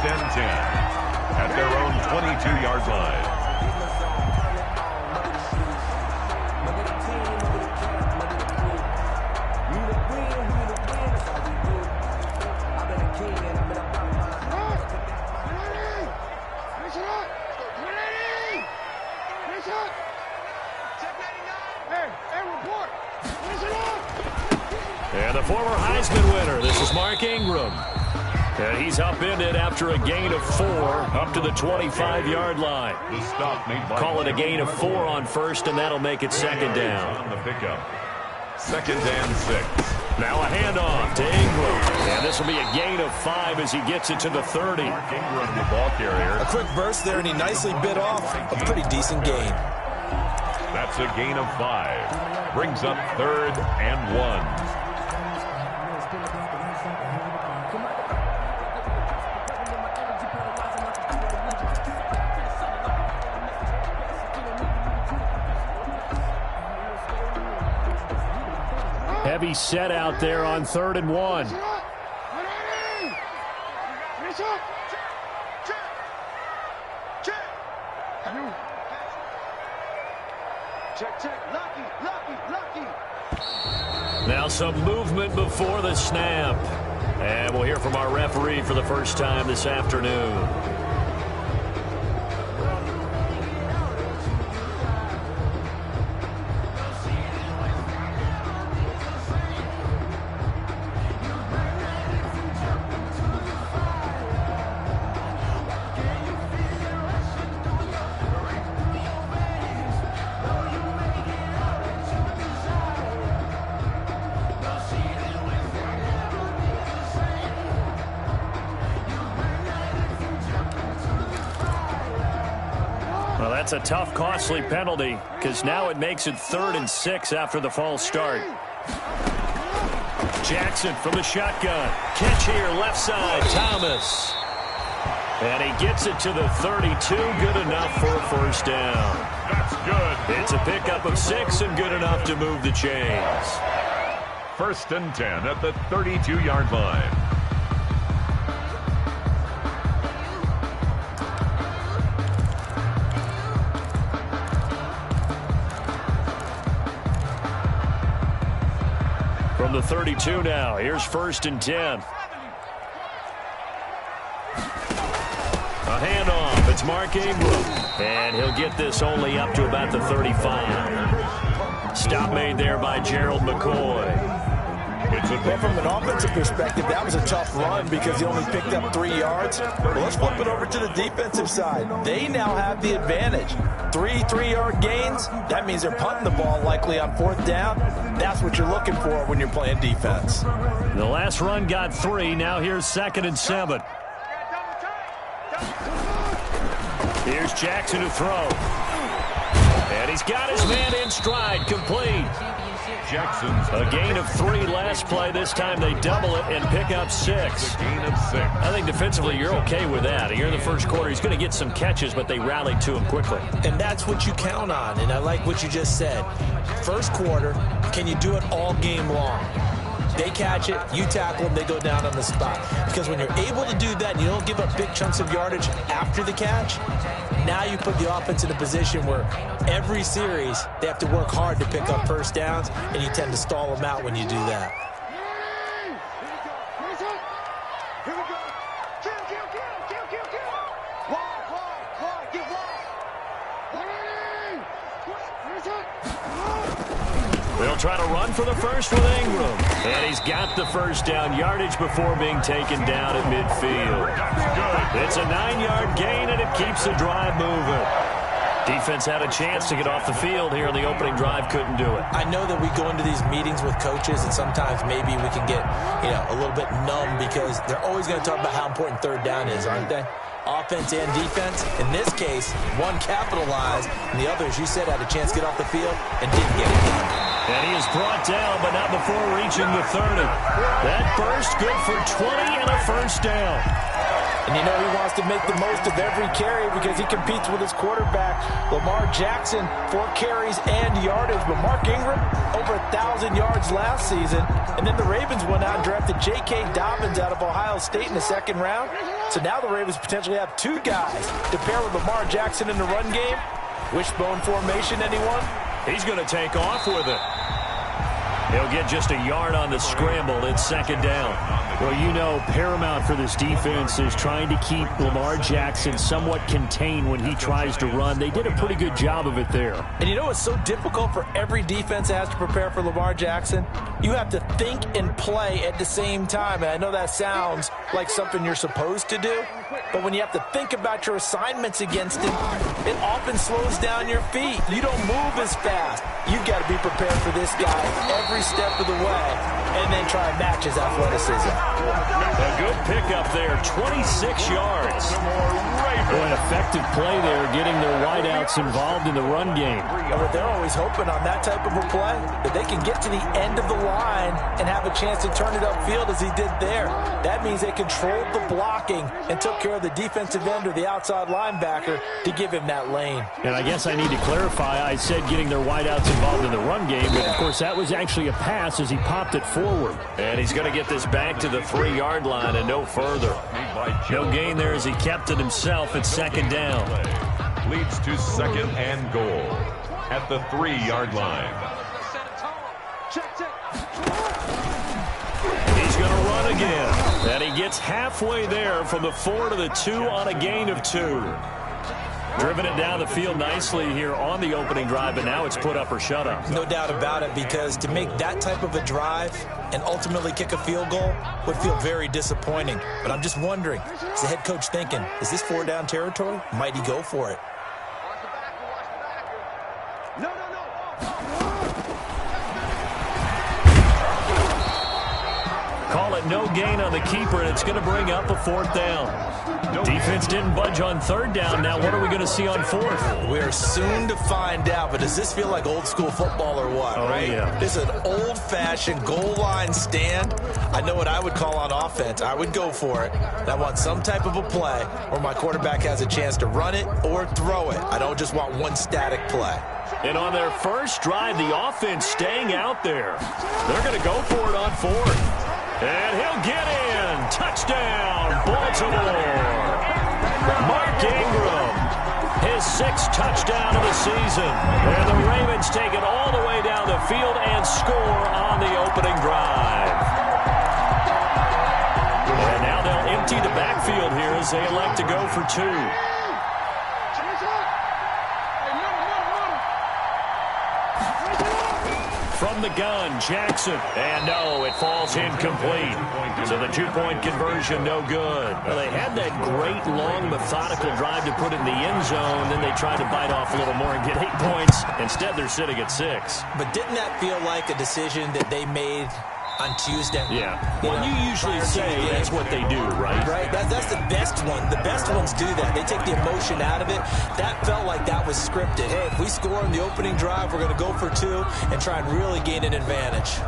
and 10 at their own 22-yard line. And the former Heisman winner, this is Mark Ingram. And he's upended after a gain of 4 up to the 25-yard line. The stop made by Call it a gain of 4 on first, and that'll make it second down. On the pickup. 2nd and 6. Now a handoff to Ingram. And this will be a gain of 5 as he gets it to the 30. Mark Ingram, the ball carrier. A quick burst there, and he nicely bit off a pretty decent gain. That's a gain of 5. Brings up 3rd and 1. Heavy set out there on 3rd and 1. Now some movement before the snap. And we'll hear from our referee for the first time this afternoon. Well, that's a tough, costly penalty because now it makes it 3rd and 6 after the false start. Jackson from the shotgun. Catch here, left side, Thomas. And he gets it to the 32. Good enough for a first down. That's good. It's a pickup of 6 and good enough to move the chains. 1st and 10 at the 32-yard line. From the 32 now, here's 1st and 10. A handoff, it's Mark Ingram. And he'll get this only up to about the 35. Stop made there by Gerald McCoy. But from an offensive perspective, that was a tough run because he only picked up 3 yards. Well, let's flip it over to the defensive side. They now have the advantage. 3 3-yard gains, that means they're punting the ball likely on 4th down. That's what you're looking for when you're playing defense. The last run got 3. Now here's 2nd and 7. Here's Jackson to throw. And he's got his man in stride, complete. Jackson's a gain of 3 last play. This time they double it and pick up 6. A gain of 6. I think defensively you're okay with that. Here in the first quarter, he's going to get some catches, but they rallied to him quickly. And that's what you count on, and I like what you just said. First quarter, can you do it all game long? They catch it, you tackle them, they go down on the spot. Because when you're able to do that and you don't give up big chunks of yardage after the catch, now you put the offense in a position where every series they have to work hard to pick up first downs, and you tend to stall them out when you do that. They'll try to run for the first with Ingram. And he's got the first down yardage before being taken down at midfield. It's a 9-yard gain, and it keeps the drive moving. Defense had a chance to get off the field here on the opening drive, couldn't do it. I know that we go into these meetings with coaches, and sometimes maybe we can get, a little bit numb because they're always going to talk about how important 3rd down is, aren't they? Offense and defense. In this case, one capitalized, and the other, as you said, had a chance to get off the field and didn't get it done. And he is brought down, but not before reaching the 30. That burst good for 20 and a first down. And he wants to make the most of every carry because he competes with his quarterback, Lamar Jackson, 4 carries and yardage. But Mark Ingram, over 1,000 yards last season. And then the Ravens went out and drafted J.K. Dobbins out of Ohio State in the 2nd round. So now the Ravens potentially have 2 guys to pair with Lamar Jackson in the run game. Wishbone formation, anyone? He's going to take off with it. He'll get just a yard on the scramble. It's second down. Well, you know, paramount for this defense is trying to keep Lamar Jackson somewhat contained when he tries to run. They did a pretty good job of it there. And you know what's so difficult for every defense that has to prepare for Lamar Jackson? You have to think and play at the same time. And I know that sounds like something you're supposed to do, but when you have to think about your assignments against him, it often slows down your feet. You don't move as fast. You've got to be prepared for this guy every step of the way and then try and match his athleticism. A good pickup there, 26 yards. An effective play there, getting their wideouts involved in the run game. But they're always hoping on that type of a play that they can get to the end of the line and have a chance to turn it upfield as he did there. That means they controlled the blocking and took care of the defensive end or the outside linebacker to give him that lane. And I guess I need to clarify, I said getting their wideouts involved in the run game, but of course that was actually a pass as he popped it forward. And he's going to get this back to the 3-yard line and no further. No gain there as he kept it himself at second down. Leads to second and goal at the 3-yard line. He's going to run again. And he gets halfway there from the 4 to the 2 on a gain of 2. Driven it down the field nicely here on the opening drive, but now it's put up or shut up. No doubt about it, because to make that type of a drive and ultimately kick a field goal would feel very disappointing. But I'm just wondering, is the head coach thinking, is this 4-down territory? Might he go for it? Call it no gain on the keeper, and it's going to bring up a 4th down. Defense didn't budge on 3rd down. Now what are we going to see on 4th? We're soon to find out, but does this feel like old school football or what, right? Yeah. This is an old-fashioned goal line stand. I know what I would call on offense. I would go for it. I want some type of a play where my quarterback has a chance to run it or throw it. I don't just want one static play. And on their first drive, the offense staying out there. They're going to go for it on 4th. And he'll get in. Touchdown, Baltimore. Mark Ingram, his 6th touchdown of the season. And the Ravens take it all the way down the field and score on the opening drive. And now they'll empty the backfield here as they elect to go for 2. From the gun, Jackson. And no, it falls incomplete. So the 2-point conversion, no good. Well, they had that great, long, methodical drive to put it in the end zone. Then they tried to bite off a little more and get 8 points. Instead, they're sitting at 6. But didn't that feel like a decision that they made on Tuesday? Yeah. Well, you usually say that's what they do, right? Right. That's the best one. The best ones do that. They take the emotion out of it. That felt like that was scripted. Hey, if we score in the opening drive, we're going to go for 2 and try and really gain an advantage.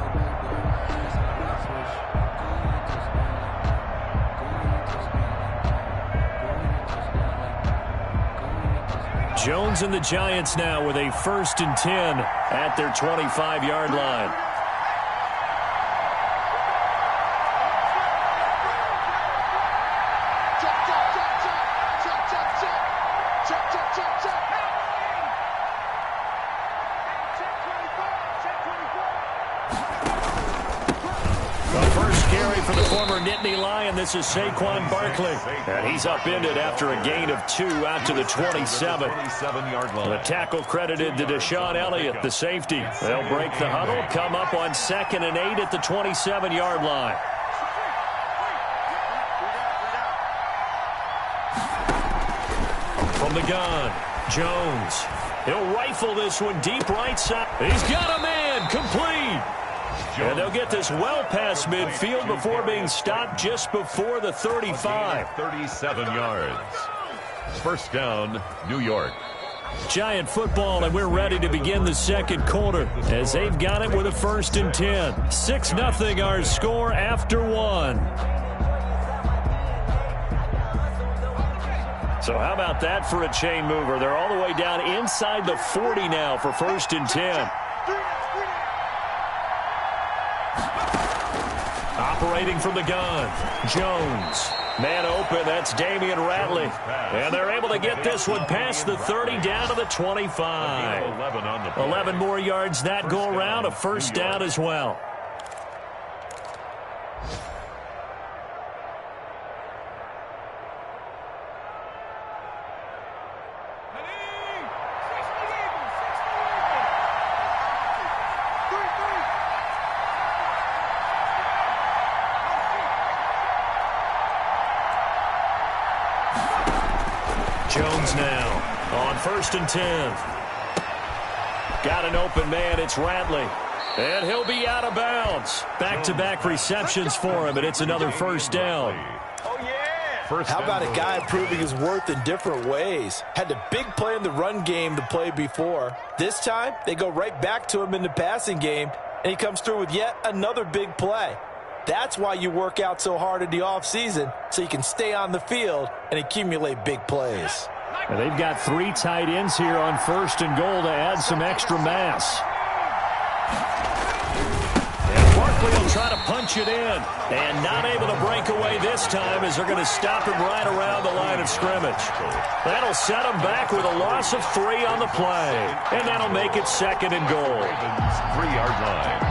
Jones and the Giants now with a 1st and 10 at their 25-yard line. This is Saquon Barkley, and he's upended after a gain of 2 out to the 27-yard line. The tackle credited to Deshaun Elliott, the safety. They'll break the huddle, come up on 2nd and 8 at the 27-yard line. From the gun, Jones. He'll rifle this one deep right side. He's got a man, complete. And they'll get this well past midfield before being stopped just before the 35. 37 yards. 1st down, New York. Giant football, and we're ready to begin the 2nd quarter as they've got it with a 1st and 10. 6-0 our score after 1. So how about that for a chain mover? They're all the way down inside the 40 now for 1st and 10. Operating from the gun, Jones. Man open, that's Damian Ratley. And they're able to get this one past the 30 down to the 25. 11 more yards that go around, a first down as well. Jones now on 1st and 10. Got an open man, it's Ratley. And he'll be out of bounds. Back-to-back receptions for him, and it's another first down. How about a guy proving his worth in different ways? Had a big play in the run game to play before. This time, they go right back to him in the passing game, and he comes through with yet another big play. That's why you work out so hard in the offseason, so you can stay on the field and accumulate big plays. And they've got 3 tight ends here on 1st and goal to add some extra mass. And Barkley will try to punch it in. And not able to break away this time as they're going to stop him right around the line of scrimmage. That'll set him back with a loss of 3 on the play. And that'll make it 2nd and goal. 3-yard line.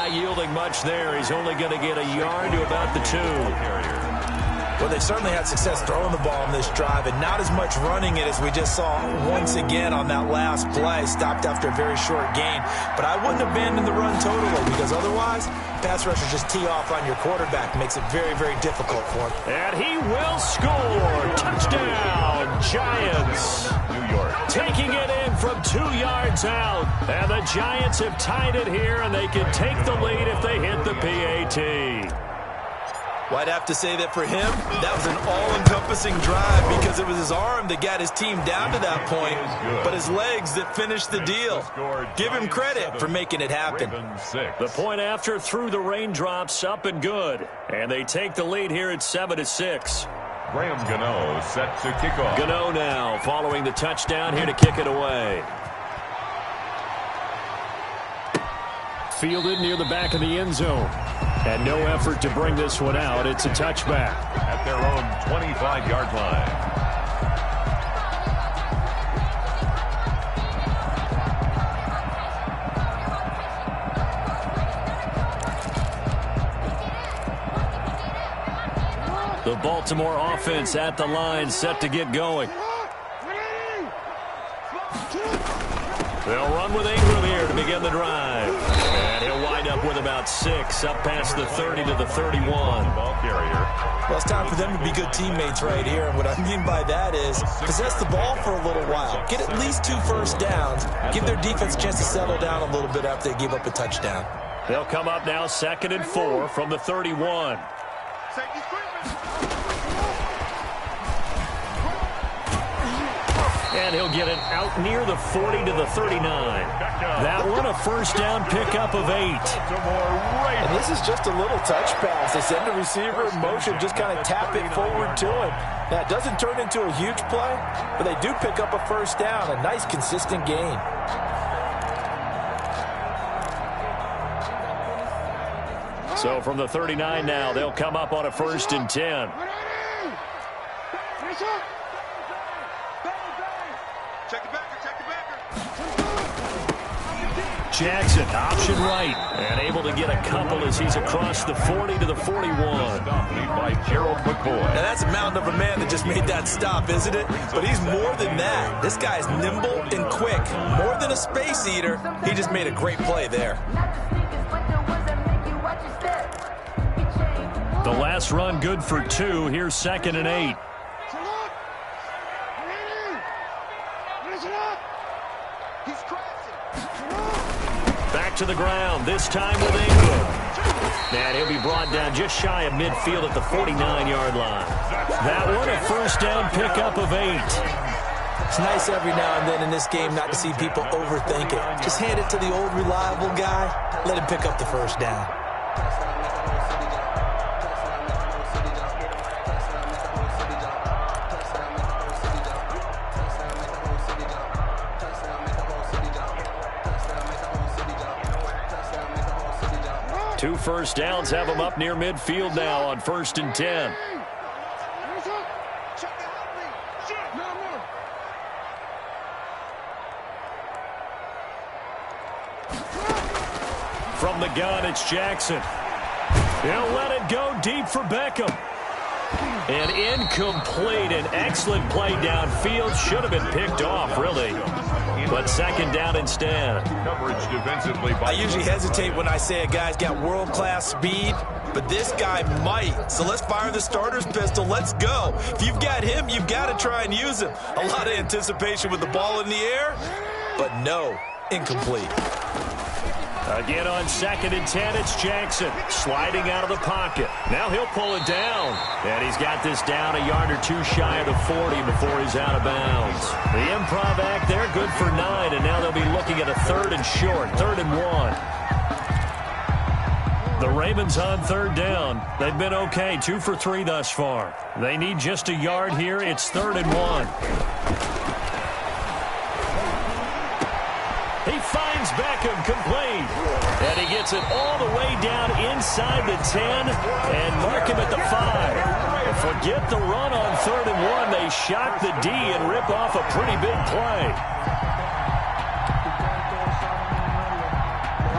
Yielding much there. He's only going to get a yard to about the 2. Well, they certainly had success throwing the ball on this drive and not as much running it as we just saw once again on that last play. Stopped after a very short gain. But I wouldn't abandon the run totally because otherwise, pass rushers just tee off on your quarterback. Makes it very, very difficult for him. And he will score. Touchdown, Giants. New York. Taking it in from 2 yards out. And the Giants have tied it here, and they can take the lead if they hit the PAT. Well, I'd have to say that for him, that was an all-encompassing drive because it was his arm that got his team down to that point, but his legs that finished the deal. Give him credit for making it happen. The point after through the raindrops, up and good. And they take the lead here at 7-6. Graham Gano set to kick off. Gano now following the touchdown here to kick it away. Fielded near the back of the end zone. And no effort to bring this one out. It's a touchback. At their own 25-yard line. The Baltimore offense at the line, set to get going. They'll run with Ingram here to begin the drive. And he'll wind up with about 6, up past the 30 to the 31. Ball carrier. Well, it's time for them to be good teammates right here. And what I mean by that is possess the ball for a little while. Get at least 2 first downs. Give their defense a chance to settle down a little bit after they give up a touchdown. They'll come up now 2nd and 4 from the 31. And he'll get it out near the 40 to the 39. That one a first down pickup of 8. And this is just a little touch pass. They send the receiver in motion, just kind of tap it forward to him. Now, it doesn't turn into a huge play, but they do pick up a first down, a nice, consistent gain. So from the 39 now, they'll come up on a 1st and 10. Jackson, option right, and able to get a couple as he's across the 40 to the 41. By Gerald McCoy. And that's a mountain of a man that just made that stop, isn't it? But he's more than that. This guy's nimble and quick. More than a space eater, he just made a great play there. The last run good for 2. Here's 2nd and 8. Back to the ground, this time with Ingram. And he'll be brought down just shy of midfield at the 49-yard line. That one a first down pickup of 8. It's nice every now and then in this game not to see people overthink it. Just hand it to the old reliable guy. Let him pick up the first down. 2 first downs have them up near midfield now on 1st and 10. From the gun, it's Jackson. He'll let it go deep for Beckham. And incomplete. An excellent play downfield. Should have been picked off, really. But 2nd down instead. Coverage defensively. I usually hesitate when I say a guy's got world-class speed, but this guy might. So let's fire the starter's pistol. Let's go. If you've got him, you've got to try and use him. A lot of anticipation with the ball in the air, but no, incomplete. Again on 2nd and 10, it's Jackson sliding out of the pocket. Now he'll pull it down. And he's got this down a yard or 2 shy of the 40 before he's out of bounds. The improv act there, good for 9, and now they'll be looking at a 3rd and short, 3rd and 1. The Ravens on 3rd down. They've been okay, 2 for 3 thus far. They need just a yard here. It's 3rd and 1. He finds Beckham complete. And he gets it all the way down inside the 10 and mark him at the 5. Forget the run on 3rd and 1. They shock the D and rip off a pretty big play.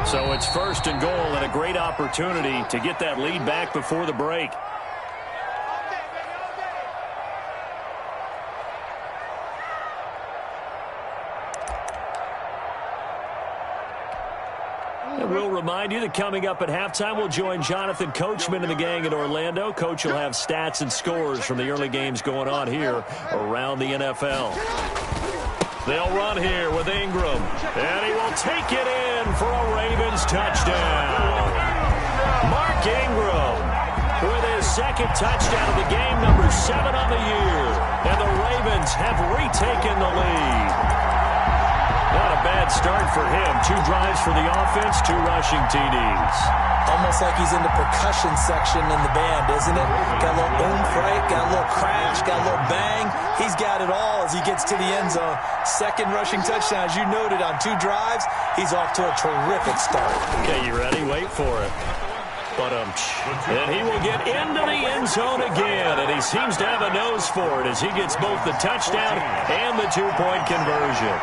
So it's 1st and goal and a great opportunity to get that lead back before the break. We'll remind you that coming up at halftime, we'll join Jonathan Coachman and the gang in Orlando. Coach will have stats and scores from the early games going on here around the NFL. They'll run here with Ingram, and he will take it in for a Ravens touchdown. Mark Ingram with his 2nd touchdown of the game, number 7 on the year. And the Ravens have retaken the lead. Not a bad start for him. 2 drives for the offense, 2 rushing TDs. Almost like he's in the percussion section in the band, isn't it? Got a little oomph, right? Got a little crash, got a little bang. He's got it all as he gets to the end zone. 2nd rushing touchdown, as you noted, on 2 drives. He's off to a terrific start. Okay, you ready? Wait for it. And he will get into the end zone again, and he seems to have a nose for it as he gets both the touchdown and the 2-point conversion.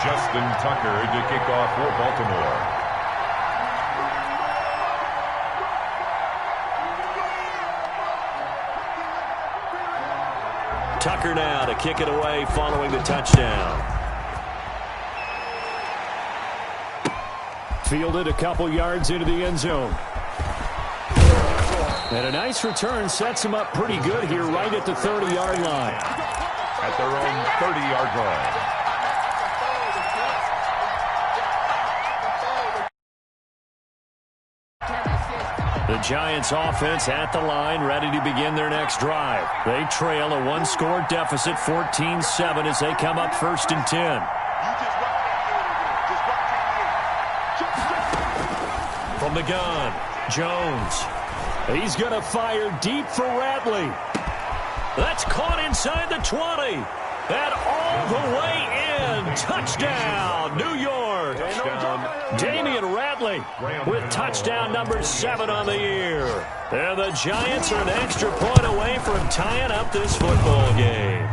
Justin Tucker to kick off for Baltimore. Tucker now to kick it away following the touchdown. Fielded a couple yards into the end zone. And a nice return sets him up pretty good here right at the 30-yard line. At their own 30-yard line. The Giants offense at the line, ready to begin their next drive. They trail a 1-score deficit, 14-7, as they come up 1st and 10. From the gun, Jones. He's going to fire deep for Ratley. That's caught inside the 20. And all the way in. Touchdown, New York. Damian Ratley with touchdown number 7 on the year. And the Giants are an extra point away from tying up this football game.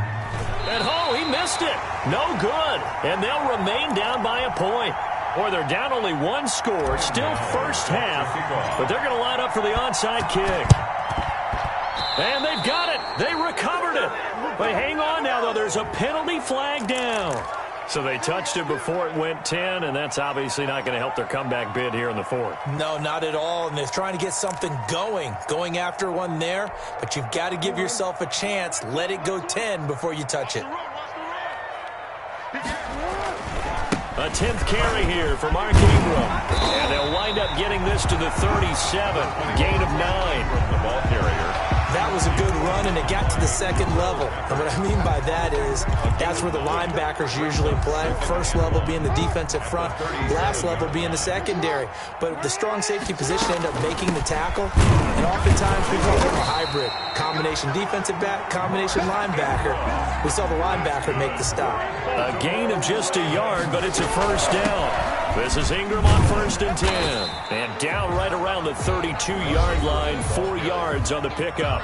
And he missed it. No good. And they'll remain down by a point. Boy, they're down only 1 score. Still first half. But they're going to line up for the onside kick. And they've got it. They recovered it. But hang on now, though. There's a penalty flag down. So they touched it before it went 10, and that's obviously not going to help their comeback bid here in the 4th. No, not at all. And they're trying to get something going after one there. But you've got to give yourself a chance. Let it go 10 before you touch it. A 10th carry here for Mark Ingram. And they'll wind up getting this to the 37. Gain of 9. The ball carrier. That was a good run, and it got to the second level. And what I mean by that is that's where the linebackers usually play. First level being the defensive front, last level being the secondary. But the strong safety position ended up making the tackle, and oftentimes we call them a hybrid. Combination defensive back, combination linebacker. We saw the linebacker make the stop. A gain of just a yard, but it's a first down. This is Ingram on 1st and 10. And down right around the 32-yard line, 4 yards on the pickup.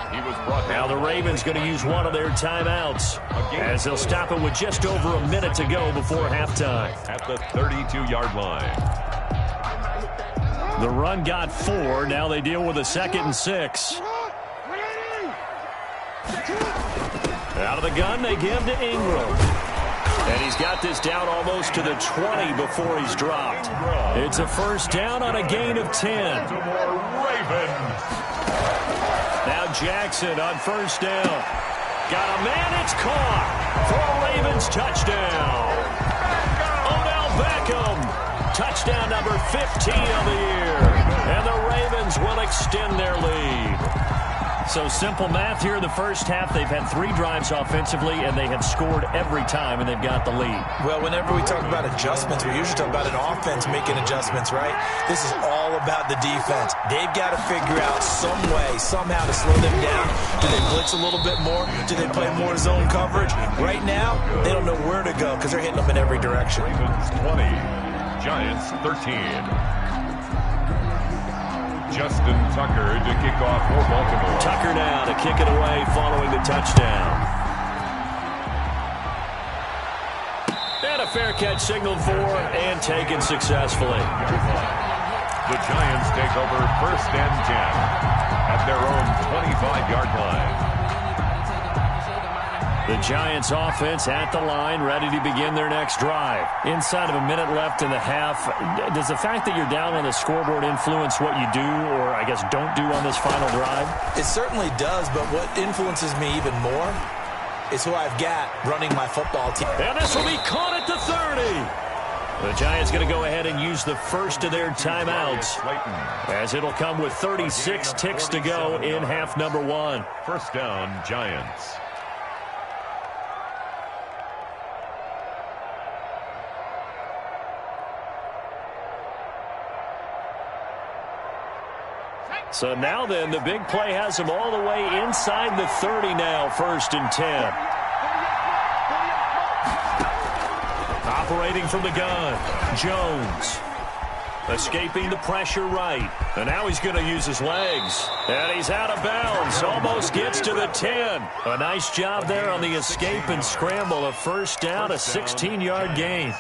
Now the Ravens going to use one of their timeouts as they'll stop it with just over a minute to go before halftime. At the 32-yard line. The run got 4. Now they deal with a 2nd and 6. Out of the gun, they give to Ingram. And he's got this down almost to the 20 before he's dropped. It's a first down on a gain of 10. Now Jackson on first down. Got a man, it's caught for a Ravens touchdown. Odell Beckham, touchdown number 15 of the year. And the Ravens will extend their lead. So simple math here in the first half. They've had 3 drives offensively, and they have scored every time, and they've got the lead. Well, whenever we talk about adjustments, we usually talk about an offense making adjustments, right? This is all about the defense. They've got to figure out some way, somehow to slow them down. Do they blitz a little bit more? Do they play more zone coverage? Right now, they don't know where to go because they're hitting them in every direction. Ravens 20, Giants 13. Justin Tucker to kick off for Baltimore. Tucker now to kick it away following the touchdown. And a fair catch signaled for and taken successfully. The Giants take over 1st and 10 at their own 25-yard line. The Giants offense at the line, ready to begin their next drive. Inside of a minute left in the half, does the fact that you're down on the scoreboard influence what you do or, I guess, don't do on this final drive? It certainly does, but what influences me even more is who I've got running my football team. And this will be caught at the 30. The Giants going to go ahead and use the first of their timeouts as it'll come with 36 ticks to go in half number 1. First down, Giants. So now then, the big play has him all the way inside the 30 now, 1st and 10. Operating from the gun, Jones. Escaping the pressure right. And now he's going to use his legs. And he's out of bounds. Almost gets to the 10. A nice job there on the escape and scramble. A first down, a 16-yard gain.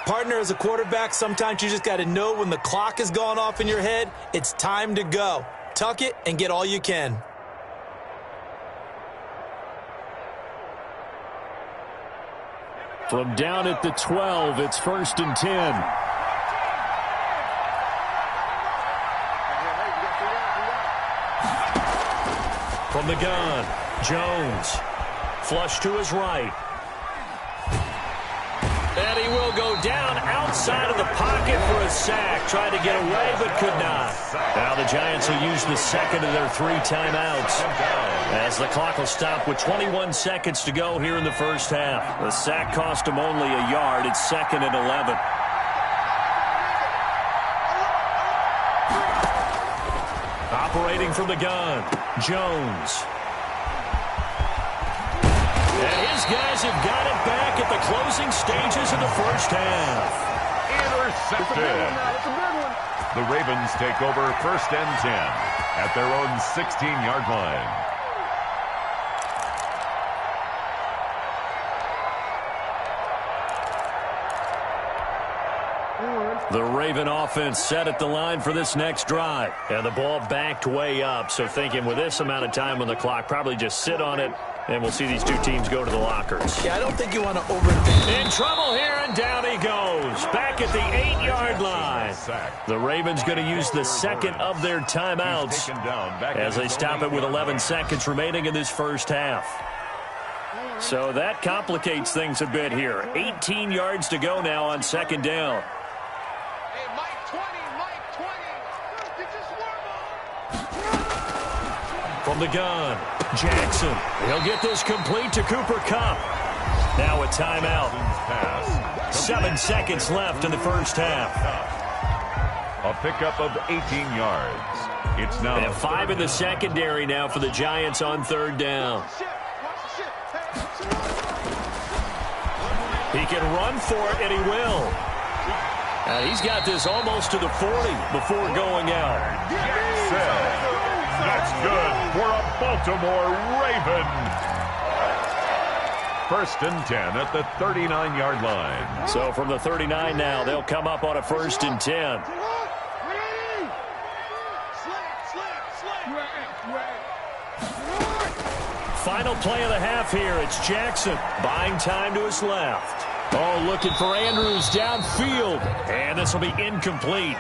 Partner, as a quarterback, sometimes you just got to know when the clock has gone off in your head, it's time to go. Tuck it and get all you can. From down at the 12, it's 1st and 10. From the gun, Jones. Flush to his right. And he will go down outside of the pocket for a sack. Tried to get away, but could not. Now the Giants will use the second of their 3 timeouts as the clock will stop with 21 seconds to go here in the first half. The sack cost him only a yard. It's 2nd and 11. Operating from the gun, Jones. And his guys have got it back at the closing stages of the first half. Intercepted. The Ravens take over 1st and 10 at their own 16-yard line. The Raven offense set at the line for this next drive. And the ball backed way up. So thinking with this amount of time on the clock, probably just sit on it. And we'll see these two teams go to the lockers. Yeah, I don't think you want to overthink. In trouble here, and down he goes. Back at the 8-yard line. The Ravens going to use the second of their timeouts as they stop it with 11 seconds remaining in this first half. So that complicates things a bit here. 18 yards to go now on 2nd down. From the gun, Jackson. He'll get this complete to Cooper Kupp. Now a timeout. 7 seconds left in the first half. A pickup of 18 yards. It's now. They have 5 in the secondary now for the Giants on third down. He can run for it, and he will. He's got this almost to the 40 before going out. That's good for a Baltimore Raven. 1st and 10 at the 39-yard line. So from the 39 now, they'll come up on a 1st and 10. Final play of the half here. It's Jackson buying time to his left. Oh, looking for Andrews downfield. And this will be incomplete.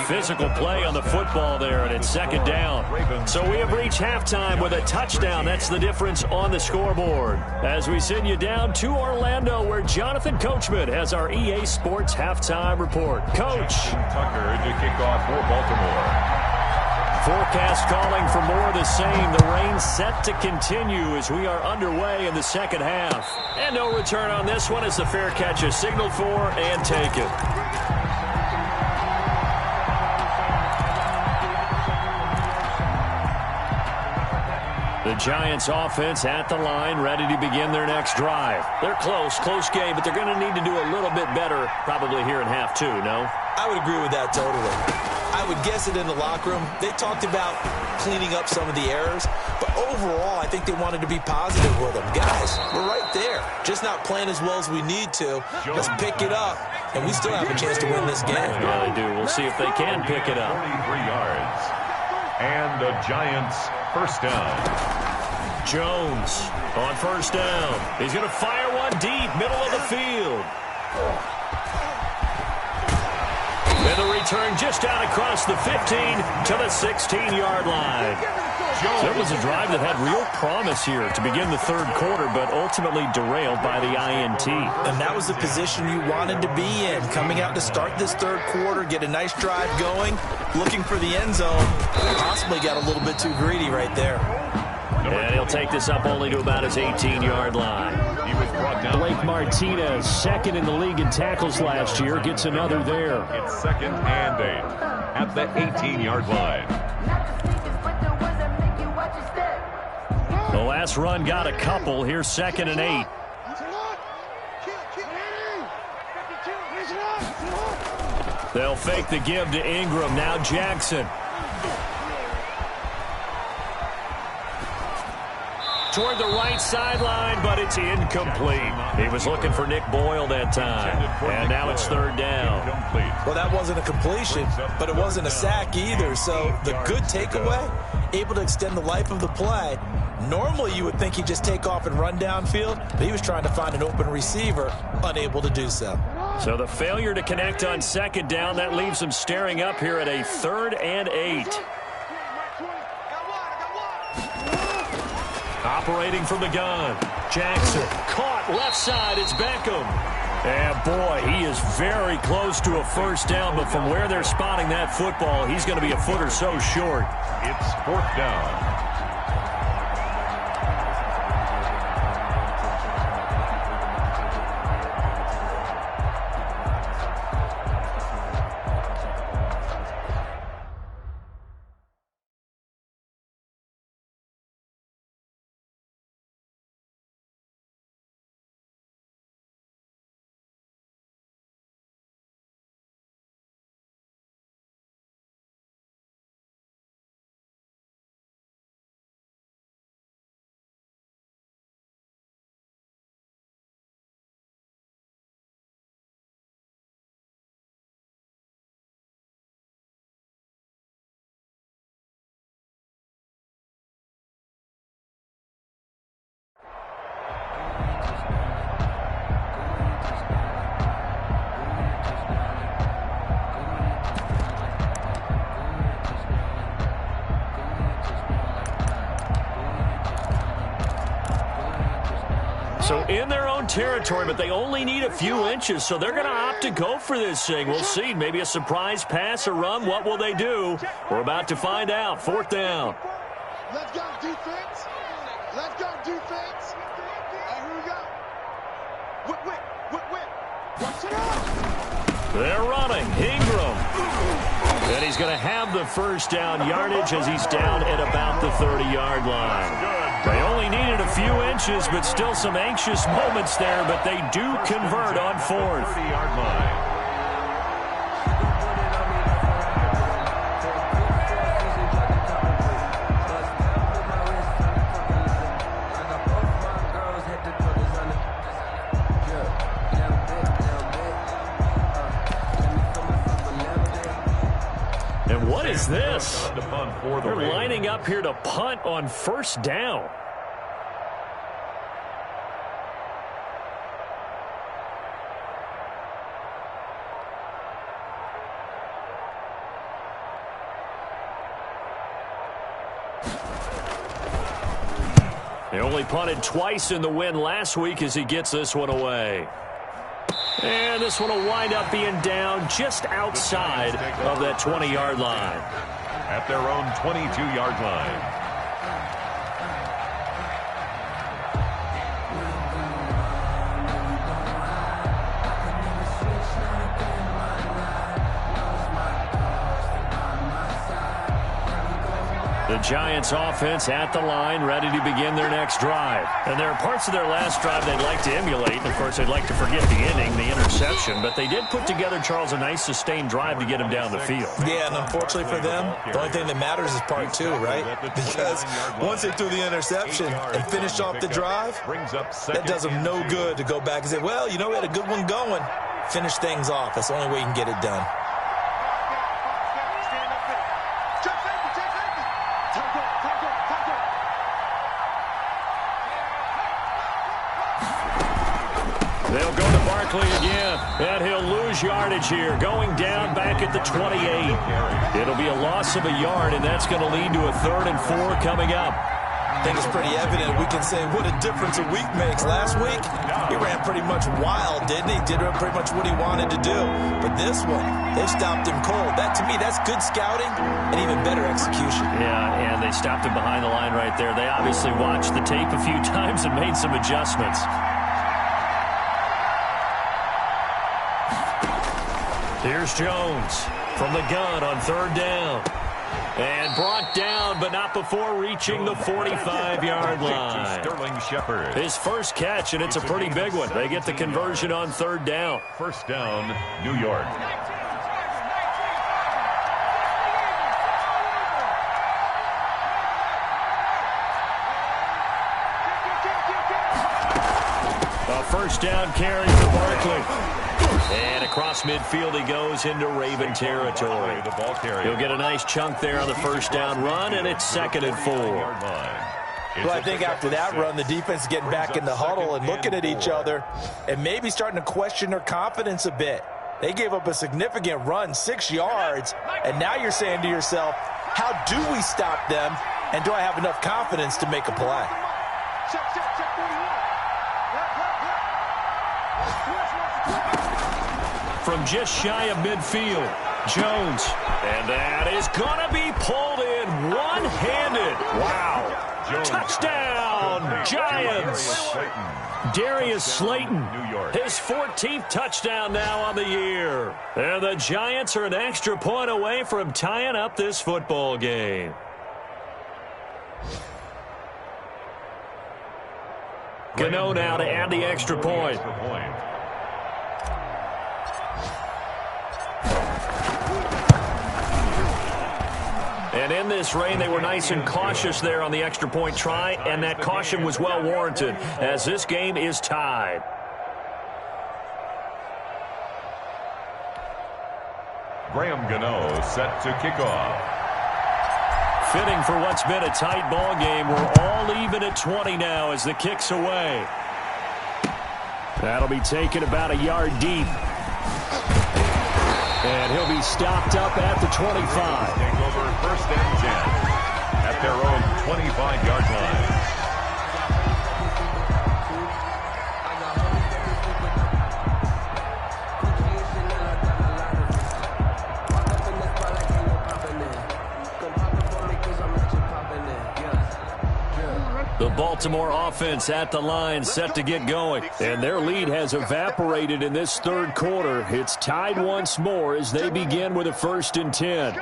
Physical play on the football there, and it's 2nd down. So we have reached halftime with a touchdown. That's the difference on the scoreboard. As we send you down to Orlando, where Jonathan Coachman has our EA Sports halftime report. Coach. Tucker to kick off for Baltimore. Forecast calling for more of the same. The rain set to continue as we are underway in the second half. And no return on this one as the fair catch is signaled for and taken. The Giants offense at the line, ready to begin their next drive. They're close game, but they're going to need to do a little bit better probably here in half 2, no? I would agree with that totally. I would guess it in the locker room. They talked about cleaning up some of the errors, but overall, I think they wanted to be positive with them. Guys, we're right there. Just not playing as well as we need to. Let's pick it up, and we still have a chance to win this game. Yeah, they do. We'll see if they can pick it up. 43 yards. And the Giants 1st down. Jones on 1st down. He's going to fire one deep, middle of the field. And the return just out across the 15 to the 16-yard line. There was a drive that had real promise here to begin the 3rd quarter, but ultimately derailed by the INT. And that was the position you wanted to be in. Coming out to start this 3rd quarter, get a nice drive going, looking for the end zone. Possibly got a little bit too greedy right there. And he'll take this up only to about his 18-yard line. He was brought down. Blake Martinez, 2nd in the league in tackles last year, gets another there. It's 2nd and 8 at the 18-yard line. The last run got a couple. Here's 2nd and 8. They'll fake the give to Ingram. Now Jackson. Toward the right sideline, but it's incomplete. He was looking for Nick Boyle that time. And now it's 3rd down. Well, that wasn't a completion, but it wasn't a sack either. So the good takeaway, able to extend the life of the play. Normally, you would think he'd just take off and run downfield, but he was trying to find an open receiver, unable to do so. So the failure to connect on 2nd down, that leaves him staring up here at a 3rd and 8. Operating from the gun. Jackson caught left side. It's Beckham. And boy, he is very close to a 1st down, but from where they're spotting that football, he's going to be a foot or so short. It's 4th down. So in their own territory, but they only need a few inches, so they're going to opt to go for this thing. We'll see. Maybe a surprise pass or run. What will they do? We're about to find out. 4th down. Let's go, defense. Let's go, defense. And here we go. Whip. Watch it out. They're running. Ingram. And he's going to have the first down yardage as he's down at about the 30-yard line. They only needed a few inches, but still some anxious moments there, but they do convert on fourth. 30-yard line. And what is this? They're lining up here to punt on first down. They only punted twice in the win last week as he gets this one away. And this one will wind up being down just outside of that 20-yard line. At their own 22-yard line. The Giants offense at the line, ready to begin their next drive. And there are parts of their last drive they'd like to emulate. And, of course, they'd like to forget the ending, the interception. But they did put together, Charles, a nice sustained drive to get him down the field. Yeah, and unfortunately for them, the only thing that matters is part two, right? Because once they threw the interception and finished off the drive, that does them no good to go back and say, well, you know, we had a good one going. Finish things off. That's the only way you can get it done. They'll go to Barkley again, and he'll lose yardage here, going down back at the 28. It'll be a loss of a yard, and that's going to lead to a 3rd and 4 coming up. I think it's pretty evident. We can say what a difference a week makes. Last week, he ran pretty much wild, didn't he? Did pretty much what he wanted to do. But this one, they stopped him cold. That, to me, that's good scouting and even better execution. Yeah, and they stopped him behind the line right there. They obviously watched the tape a few times and made some adjustments. Here's Jones from the gun on 3rd down. And brought down, but not before reaching the 45-yard line. Sterling Shepard. His first catch, and it's a pretty big one. They get the conversion on 3rd down. First down, New York. A first down carry for Barkley. And across midfield he goes into Raven territory. He'll get a nice chunk there on the first down run, and it's 2nd and 4. Well, I think after that run, the defense is getting back in the huddle and looking at each other and maybe starting to question their confidence a bit. They gave up a significant run, 6 yards, and now you're saying to yourself, how do we stop them, and do I have enough confidence to make a play? From just shy of midfield, Jones. And that is going to be pulled in one-handed. Wow. Jones. Touchdown, Giants. Darius Slayton, his 14th touchdown now on the year. And the Giants are an extra point away from tying up this football game. Gano now to add the extra point. And in this rain, they were nice and cautious there on the extra point try, and that caution was well warranted as this game is tied. Graham Gano set to kick off. Fitting for what's been a tight ball game. We're all even at 20 now as the kick's away. That'll be taken about a yard deep. And he'll be stopped up at the 25. Take over 1st and 10 at their own 25-yard line. The Baltimore offense at the line, set to get going. And their lead has evaporated in this third quarter. It's tied once more as they begin with a 1st and 10.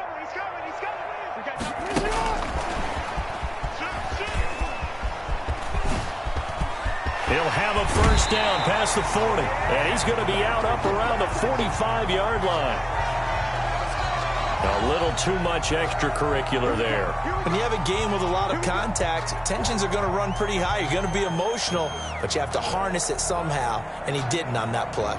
He'll have a 1st down past the 40. And he's going to be out up around the 45-yard line. A little too much extracurricular there. When you have a game with a lot of contact, tensions are going to run pretty high. You're going to be emotional, but you have to harness it somehow, and he didn't on that play.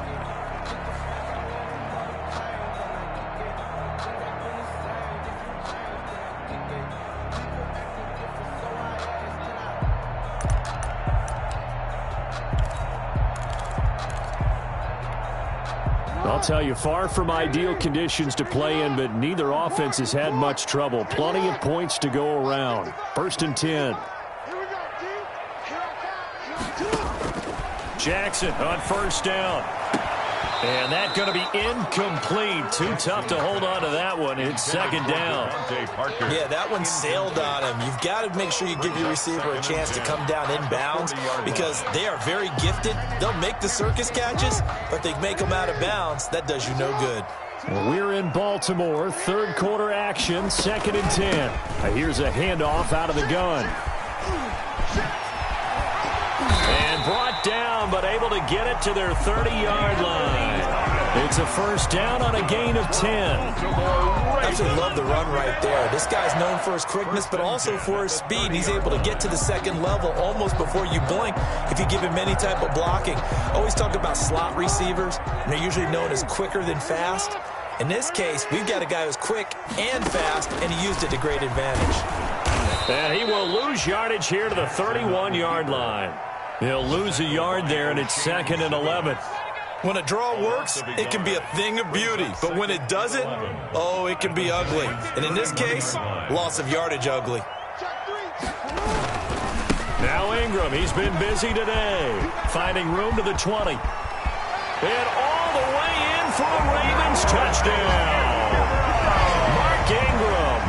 I'll tell you, far from ideal conditions to play in, but neither offense has had much trouble. Plenty of points to go around. 1st and 10. Jackson on 1st down. And that's going to be incomplete. Too tough to hold on to that one. It's 2nd down. Yeah, that one sailed on him. You've got to make sure you give your receiver a chance to come down inbounds because they are very gifted. They'll make the circus catches, but they make them out of bounds. That does you no good. Well, we're in Baltimore. Third quarter action, 2nd and 10. Here's a handoff out of the gun. And brought down, but able to get it to their 30-yard line. It's a 1st down on a gain of 10. Absolutely love the run right there. This guy's known for his quickness, but also for his speed. He's able to get to the 2nd level almost before you blink if you give him any type of blocking. Always talk about slot receivers, and they're usually known as quicker than fast. In this case, we've got a guy who's quick and fast, and he used it to great advantage. And he will lose yardage here to the 31-yard line. He'll lose a yard there, and it's 2nd and 11. When a draw works, it can be a thing of beauty. But when it doesn't, oh, it can be ugly. And in this case, loss of yardage ugly. Now Ingram, he's been busy today. Finding room to the 20. And all the way in for a Ravens touchdown. Mark Ingram,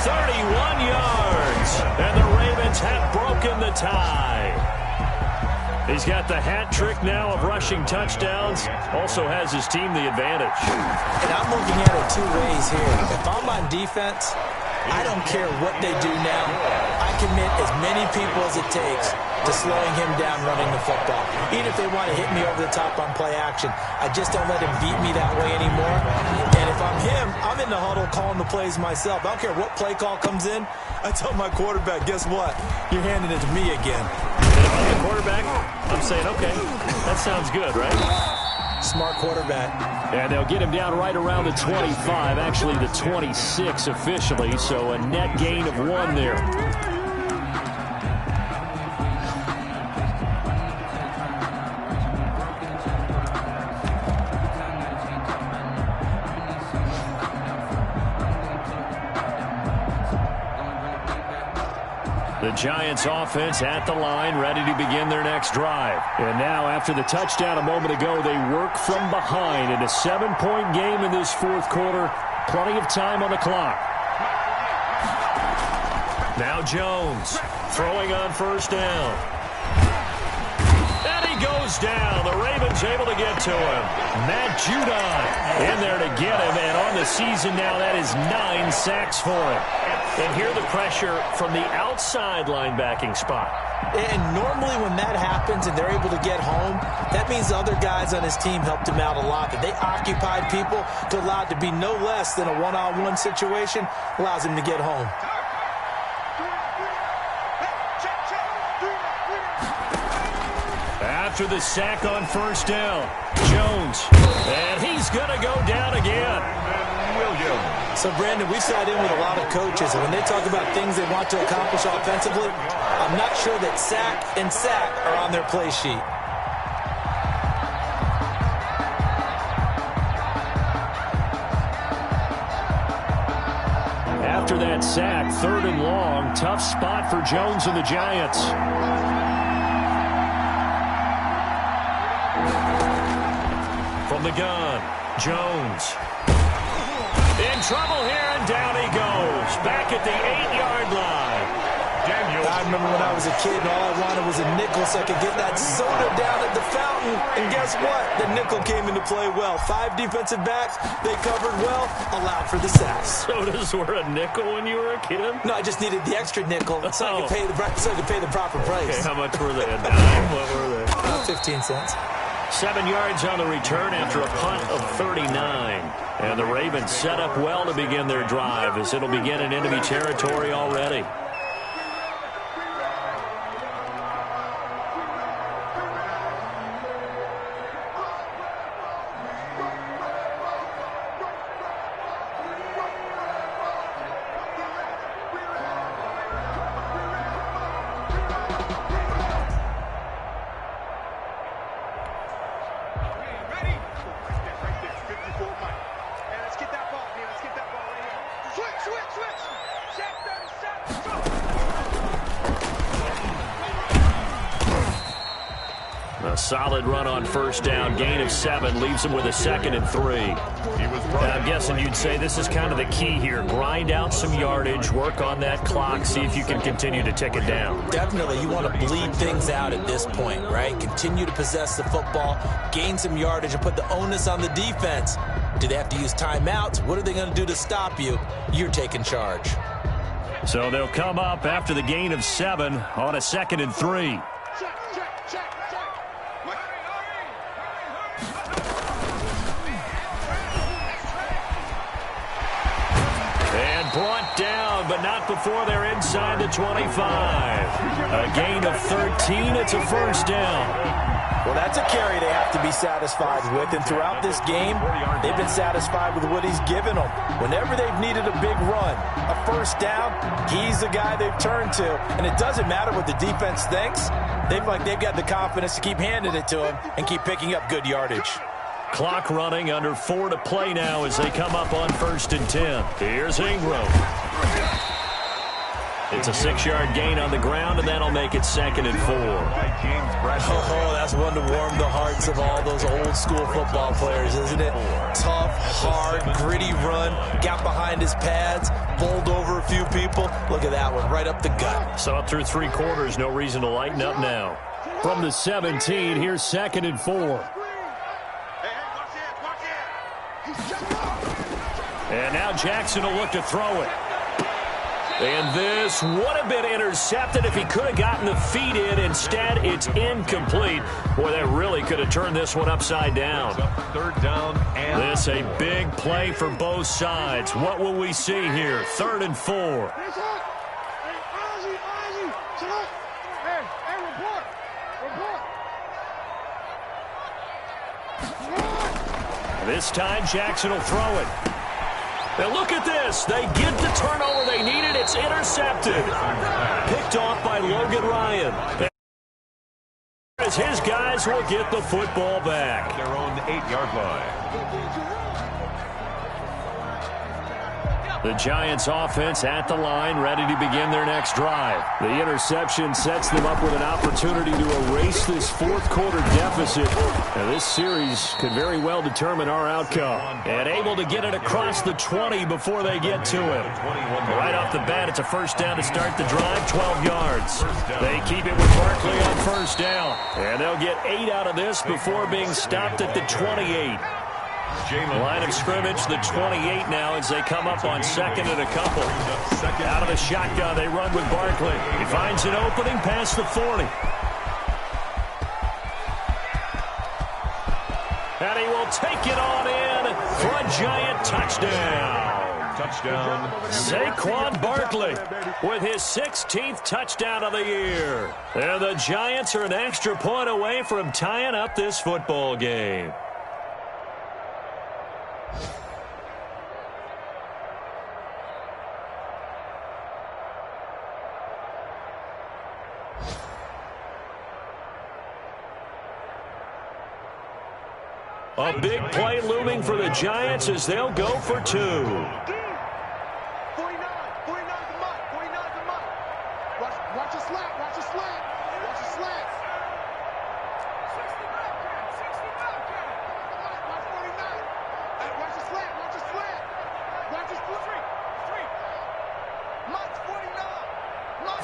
31 yards. And the Ravens have broken the tie. He's got the hat trick now of rushing touchdowns. Also has his team the advantage. And I'm looking at it 2 ways here. If I'm on defense, I don't care what they do now. I commit as many people as it takes to slowing him down running the football. Even if they want to hit me over the top on play action, I just don't let him beat me that way anymore. And if I'm him, I'm in the huddle calling the plays myself. I don't care what play call comes in. I tell my quarterback, guess what? You're handing it to me again. And if I'm the quarterback, I'm saying, okay, that sounds good, right? Smart quarterback. And they'll get him down right around the 25, actually the 26 officially, so a net gain of 1 there. The Giants offense at the line, ready to begin their next drive. And now, after the touchdown a moment ago, they work from behind in a 7-point game in this 4th quarter. Plenty of time on the clock. Now Jones throwing on 1st down. And he goes down. The Ravens able to get to him. Matt Judon in there to get him. And on the season now, that is 9 sacks for him. And here the pressure from the outside linebacking spot. And normally when that happens and they're able to get home, that means the other guys on his team helped him out a lot. That they occupied people to allow it to be no less than a one-on-one situation, allows him to get home. After the sack on 1st down, Jones. And he's going to go down again. So, Brandon, we've sat in with a lot of coaches, and when they talk about things they want to accomplish offensively, I'm not sure that sack and sack are on their play sheet. After that sack, 3rd and long, tough spot for Jones and the Giants. From the gun, Jones. In trouble here, and down he goes. Back at the 8-yard line. I remember when I was a kid and all I wanted was a nickel so I could get that soda down at the fountain. And guess what? The nickel came into play well. 5 defensive backs, they covered well, allowed for the sacks. Sodas were a nickel when you were a kid? No, I just needed the extra nickel so I could pay the proper price. Okay, how much were they? A dime? What were they? About 15 cents. 7 yards on the return after a punt of 39. And the Ravens set up well to begin their drive as it'll begin in enemy territory already. A solid run on first down. Gain of 7 leaves him with a 2nd and 3. I'm guessing you'd say this is kind of the key here. Grind out some yardage, work on that clock, see if you can continue to tick it down. Definitely. You want to bleed things out at this point, right? Continue to possess the football, gain some yardage, and put the onus on the defense. Do they have to use timeouts? What are they going to do to stop you? You're taking charge. So they'll come up after the gain of 7 on a 2nd and 3. Brought down, but not before they're inside the 25. A gain of 13. It's a first down. Well, that's a carry they have to be satisfied with, and throughout this game, they've been satisfied with what he's given them. Whenever they've needed a big run, a first down, he's the guy they've turned to, and it doesn't matter what the defense thinks. They've got the confidence to keep handing it to him and keep picking up good yardage. Clock running, under 4 to play now as they come up on 1st and 10. Here's Ingram. It's a 6-yard gain on the ground, and that'll make it 2nd and 4. Oh, that's one to warm the hearts of all those old-school football players, isn't it? Tough, hard, gritty run, got behind his pads, bowled over a few people. Look at that one, right up the gut. So up through 3 quarters, no reason to lighten up now. From the 17, here's 2nd and 4. And now Jackson will look to throw it. And this would have been intercepted if he could have gotten the feet in. Instead, it's incomplete. Boy, that really could have turned this one upside down. 3rd down and this a big play for both sides. What will we see here? 3rd and 4. This time, Jackson will throw it. Now look at this. They get the turnover they needed. It's intercepted. Picked off by Logan Ryan. As his guys will get the football back. Their own 8-yard line. The Giants offense at the line, ready to begin their next drive. The interception sets them up with an opportunity to erase this 4th quarter deficit. Now this series could very well determine our outcome. And able to get it across the 20 before they get to him. Right off the bat, it's a first down to start the drive, 12 yards. They keep it with Barkley on first down. And they'll get 8 out of this before being stopped at the 28. Line of scrimmage, the 28 now as they come up on 2nd and a couple. Out of the shotgun, they run with Barkley. He finds an opening past the 40. And he will take it on in for a Giant touchdown. Touchdown. Saquon Barkley with his 16th touchdown of the year. And the Giants are an extra point away from tying up this football game. A big play looming for the Giants as they'll go for 2. 49, 49 to Mott, 49 to Mott. Watch your slant, watch your slant, watch your slant. 49. Watch your slant, watch your slant. Watch your slant. Mott's 49. Mott.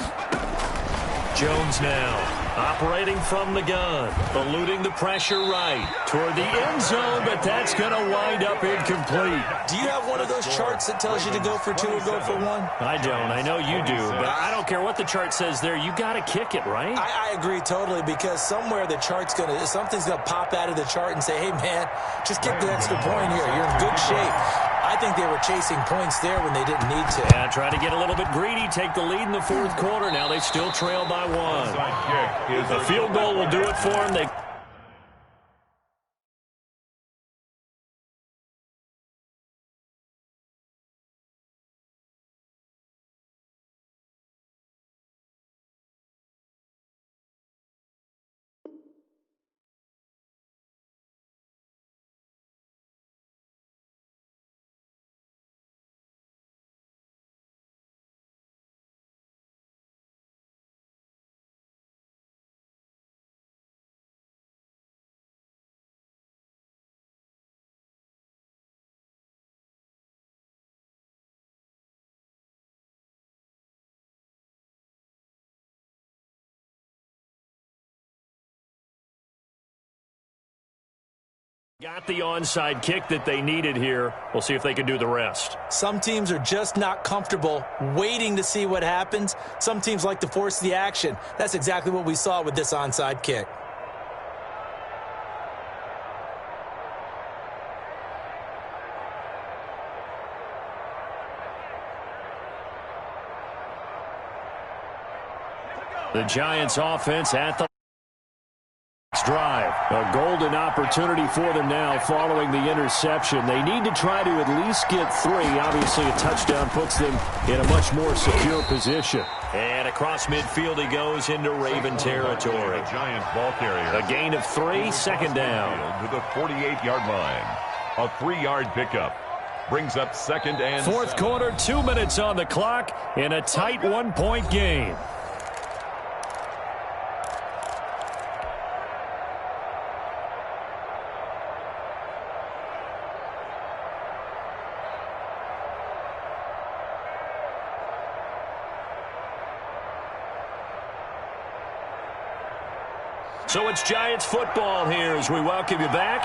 Jones now, operating from the gun, eluding the pressure right toward the end zone, but that's going to wind up incomplete. Do you have one of those charts that tells you to go for 2 or go for 1? I don't. I know you do, but I don't care what the chart says there. You got to kick it, right? I agree totally, because somewhere the chart's something's going to pop out of the chart and say, hey, man, just kick the extra point here. You're in good shape. I think they were chasing points there when they didn't need to. Yeah, try to get a little bit greedy, take the lead in the fourth quarter. Now they still trail by 1. A field goal will do it for them. They got the onside kick that they needed here. We'll see if they can do the rest. Some teams are just not comfortable waiting to see what happens. Some teams like to force the action. That's exactly what we saw with this onside kick. The Giants offense at the drive. A golden opportunity for them now following the interception. They need to try to at least get 3. Obviously, a touchdown puts them in a much more secure position. And across midfield he goes into Raven territory. The Giants ball carrier. A gain of 3, second down. To the 48-yard line. A 3-yard pickup. Brings up second and fourth 7. quarter, 2 minutes on the clock in a tight 1-point game. So it's Giants football here as we welcome you back.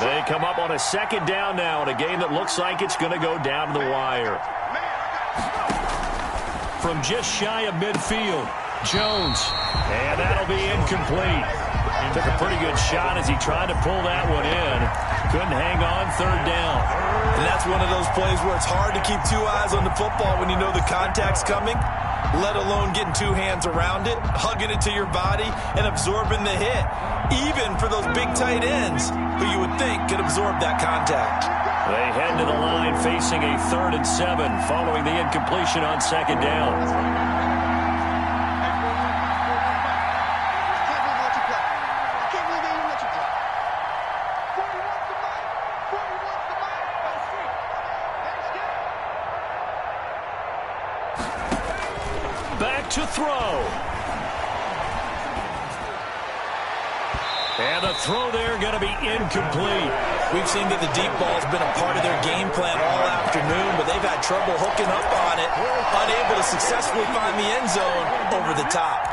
They come up on a second down now in a game that looks like it's going to go down to the wire. From just shy of midfield, Jones. And that'll be incomplete. Took a pretty good shot as he tried to pull that one in. Couldn't hang on, third down. And that's one of those plays where it's hard to keep 2 eyes on the football when you know the contact's coming, let alone getting 2 hands around it, hugging it to your body, and absorbing the hit. Even for those big tight ends who you would think could absorb that contact. They head to the line facing a 3rd and 7 following the incompletion on second down. Back to throw. And the throw there going to be incomplete. We've seen that the deep ball's been a part of their game plan all afternoon, but they've had trouble hooking up on it, unable to successfully find the end zone over the top.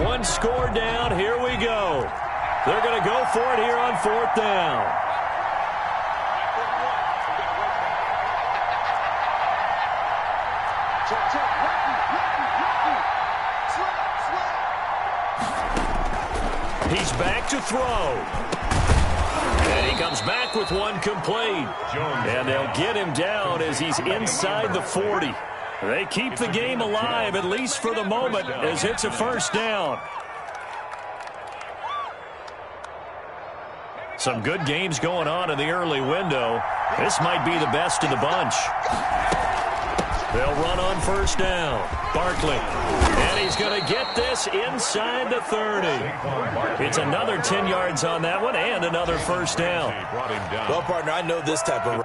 One score down. Here we go. They're going to go for it here on 4th down. He's back to throw. And he comes back with one complete. And they'll get him down as he's inside the 40. They keep the game alive, at least for the moment, as it's a first down. Some good games going on in the early window. This might be the best of the bunch. They'll run on first down. Barkley. And he's going to get this inside the 30. It's another 10 yards on that one and another first down. Well, partner, I know this type of